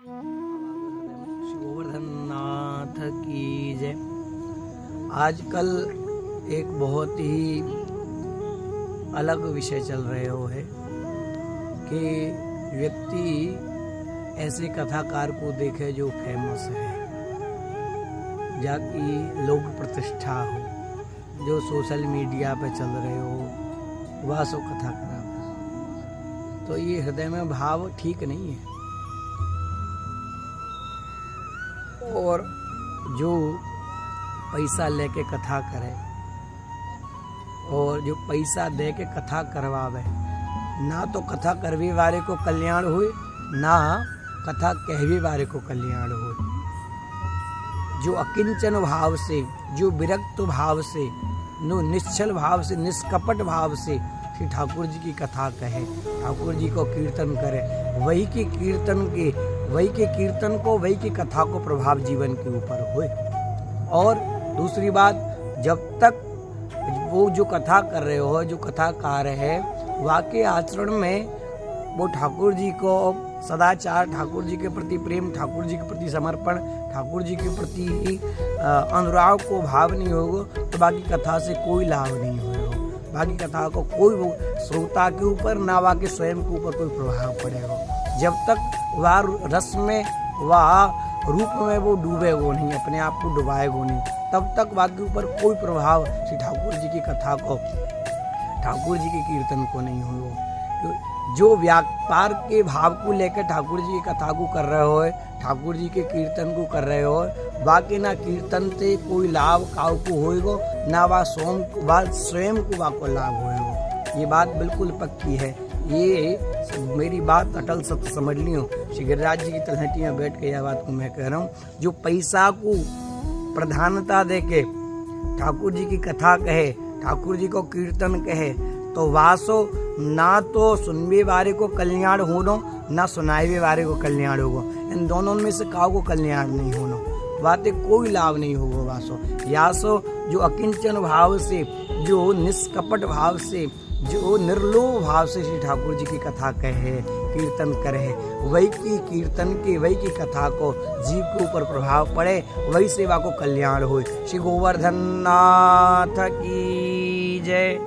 गोवर्धन नाथ की जय। आजकल एक बहुत ही अलग विषय चल रहे हो है कि व्यक्ति ऐसे कथाकार को देखे जो फेमस है, जाकि लोक प्रतिष्ठा हो, जो सोशल मीडिया पे चल रहे हो, वह सो कथा करा। तो ये हृदय में भाव ठीक नहीं है। और जो पैसा लेके कथा करे और जो पैसा दे के कथा करवावे, ना तो कथा करवे वाले को कल्याण हुए, ना कथा कहवे वाले को कल्याण हुए। जो अकिंचन भाव से, जो विरक्त भाव से, नो निश्चल भाव से, निष्कपट भाव से श्री ठाकुर जी की कथा कहे, ठाकुर जी को कीर्तन करे, वही के कीर्तन को, वही की कथा को प्रभाव जीवन के ऊपर होए। और दूसरी बात, जब तक वो जो कथा कर रहे हो, जो कथाकार है, वाकई आचरण में वो ठाकुर जी को सदाचार, ठाकुर जी के प्रति प्रेम, ठाकुर जी के प्रति समर्पण, ठाकुर जी के प्रति अनुराग को भाव नहीं होगा, तो बाकी कथा से कोई लाभ नहीं होगा। बाकी कथा को कोई श्रोता के ऊपर, ना वाके स्वयं के ऊपर कोई प्रभाव पड़ेगा। जब तक वह रस में, वह रूप में वो डूबेगो नहीं, अपने आप को डुबाएगो नहीं, तब तक बाकी ऊपर कोई प्रभाव श्री ठाकुर जी की कथा को, ठाकुर जी के कीर्तन को नहीं होगा। जो व्यापार के भाव को लेकर ठाकुर जी की कथा को कर रहे हो, ठाकुर जी के कीर्तन को कर रहे हो, बाकी ना कीर्तन से कोई लाभ काउ को होएगो, ना वह स्वयं को वाको लाभ होएगो। ये बात बिल्कुल पक्की है। ये मेरी बात अटल सत्य समझ लियो। श्री गिरिराज जी की तलहटी में बैठ के यह बात को मैं कह रहा हूँ। जो पैसा को प्रधानता दे के ठाकुर जी की कथा कहे, ठाकुर जी को कीर्तन कहे, तो वासो ना तो सुनवे वाले को कल्याण होनो, ना सुनावे वाले को कल्याण होगा। इन दोनों में से काउ को कल्याण नहीं होना, बातें कोई लाभ नहीं होगा। वासो यासो जो अकिंचन भाव से, जो निष्कपट भाव से, जो निर्लोभ भाव से श्री ठाकुर जी की कथा कहे, कीर्तन करे, वही की कीर्तन के, वही की कथा को जीव के ऊपर प्रभाव पड़े, वही सेवा को कल्याण हो। श्री गोवर्धन नाथ की जय।